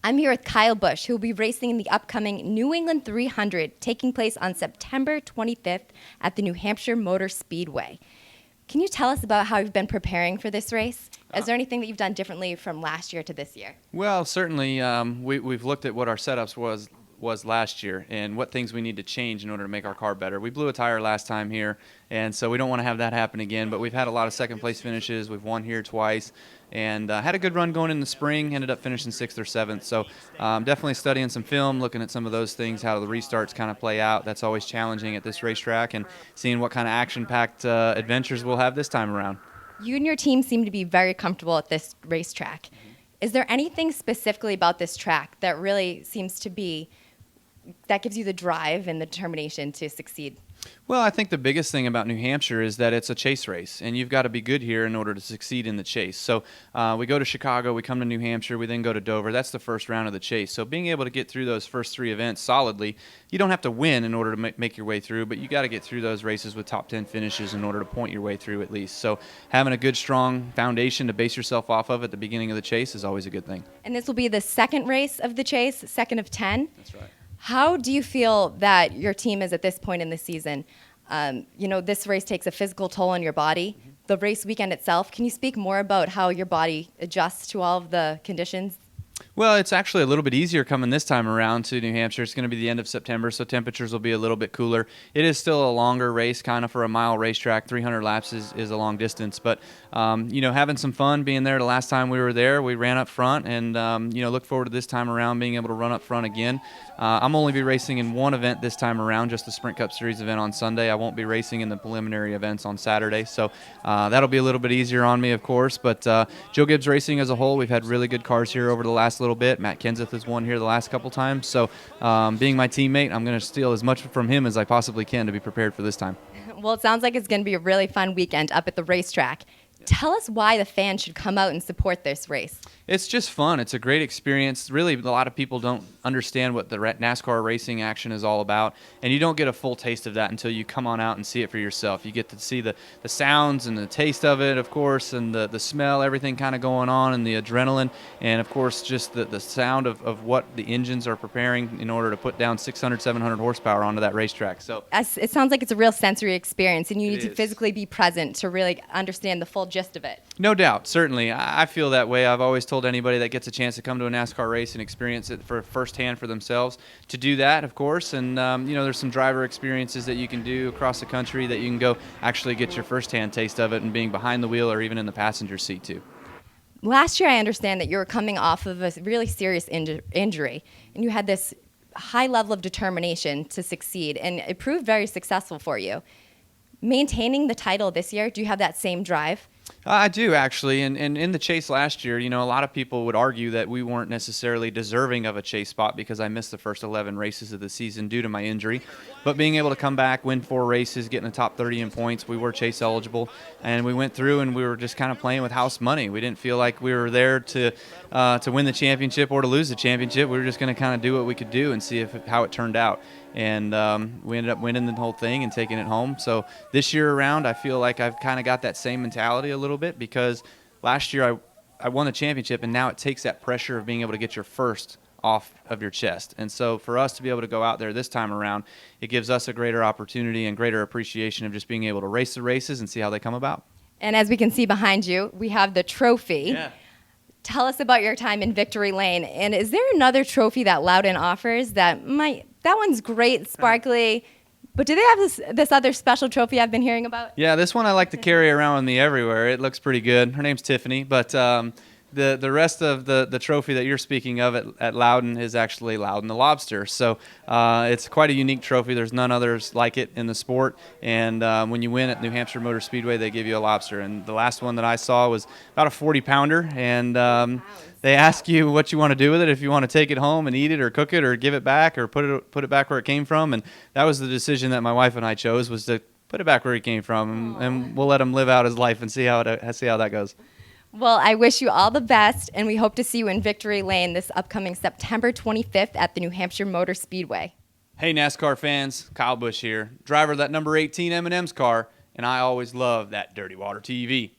I'm here with Kyle Busch, who will be racing in the upcoming New England 300, taking place on September 25th at the New Hampshire Motor Speedway. Can you tell us about how you've been preparing for this race? Is there anything that you've done differently from last year to this year? Well, certainly we've looked at what our setups was last year and what things we need to change in order to make our car better. We blew a tire last time here, and so we don't want to have that happen again, but we've had a lot of second place finishes. We've won here twice and had a good run going in the spring, ended up finishing 6th or 7th. So definitely studying some film, looking at some of those things, how the restarts kind of play out. That's always challenging at this racetrack, and seeing what kind of action-packed adventures we'll have this time around. You and your team seem to be very comfortable at this racetrack. Is there anything specifically about this track that really seems to be that gives you the drive and the determination to succeed? Well, I think the biggest thing about New Hampshire is that it's a chase race, and you've got to be good here in order to succeed in the chase. So we go to Chicago, we come to New Hampshire, we then go to Dover. That's the first round of the chase. So being able to get through those first 3 events solidly, you don't have to win in order to make your way through, but you got to get through those races with top 10 finishes in order to point your way through at least. So having a good, strong foundation to base yourself off of at the beginning of the chase is always a good thing. And this will be the second race of the chase, second of 10. That's right. How do you feel that your team is at this point in the season? This race takes a physical toll on your body. Mm-hmm. The race weekend itself, can you speak more about how your body adjusts to all of the conditions? Well, it's actually a little bit easier coming this time around to New Hampshire. It's going to be the end of September, so temperatures will be a little bit cooler. It is still a longer race, kind of for a mile racetrack. 300 laps is a long distance, but having some fun being there. The last time we were there, we ran up front, and look forward to this time around being able to run up front again. I'm only be racing in one event this time around, just the Sprint Cup Series event on Sunday. I won't be racing in the preliminary events on Saturday, so that'll be a little bit easier on me, of course. But Joe Gibbs Racing as a whole, we've had really good cars here over the last little bit. Matt Kenseth has won here the last couple times, so being my teammate, I'm going to steal as much from him as I possibly can to be prepared for this time. Well, it sounds like it's going to be a really fun weekend up at the racetrack. Tell us why the fans should come out and support this race. It's just fun. It's a great experience. Really, a lot of people don't understand what the NASCAR racing action is all about, and you don't get a full taste of that until you come on out and see it for yourself. You get to see the sounds and the taste of it, of course, and the smell, everything kind of going on, and the adrenaline, and, of course, just the sound of what the engines are preparing in order to put down 600, 700 horsepower onto that racetrack. So it sounds like it's a real sensory experience, and you need to is. physically be present to really understand the full gist of it. No doubt, certainly. I feel that way. I've always told anybody that gets a chance to come to a NASCAR race and experience it for firsthand for themselves to do that, of course. And there's some driver experiences that you can do across the country that you can go actually get your firsthand taste of it, and being behind the wheel or even in the passenger seat too. Last year, I understand that you were coming off of a really serious injury, and you had this high level of determination to succeed, and it proved very successful for you. Maintaining the title this year, do you have that same drive? I do, actually, and in the chase last year, a lot of people would argue that we weren't necessarily deserving of a chase spot because I missed the first 11 races of the season due to my injury. But being able to come back, win 4 races, get in the top 30 in points, we were chase eligible, and we went through and we were just kind of playing with house money. We didn't feel like we were there to win the championship or to lose the championship. We were just going to kind of do what we could do and see how it turned out. And we ended up winning the whole thing and taking it home. So this year around, I feel like I've kind of got that same mentality a little bit, because last year I won the championship, and now it takes that pressure of being able to get your first off of your chest. And so for us to be able to go out there this time around, it gives us a greater opportunity and greater appreciation of just being able to race the races and see how they come about. And as we can see behind you, we have the trophy. Yeah. Tell us about your time in Victory Lane. And is there another trophy that Loudon offers that one's great, sparkly, but do they have this other special trophy I've been hearing about? Yeah, this one I like to carry around with me everywhere. It looks pretty good. Her name's Tiffany, but the rest of the trophy that you're speaking of at Loudon is actually Loudon the Lobster. So it's quite a unique trophy. There's none others like it in the sport. And when you win at New Hampshire Motor Speedway, they give you a lobster. And the last one that I saw was about a 40-pounder. And they ask you what you want to do with it, if you want to take it home and eat it or cook it or give it back or put it back where it came from. And that was the decision that my wife and I chose, was to put it back where it came from. And we'll let him live out his life and see how that goes. Well, I wish you all the best, and we hope to see you in Victory Lane this upcoming September 25th at the New Hampshire Motor Speedway. Hey, NASCAR fans, Kyle Busch here, driver of that number 18 M&M's car, and I always love that Dirty Water TV.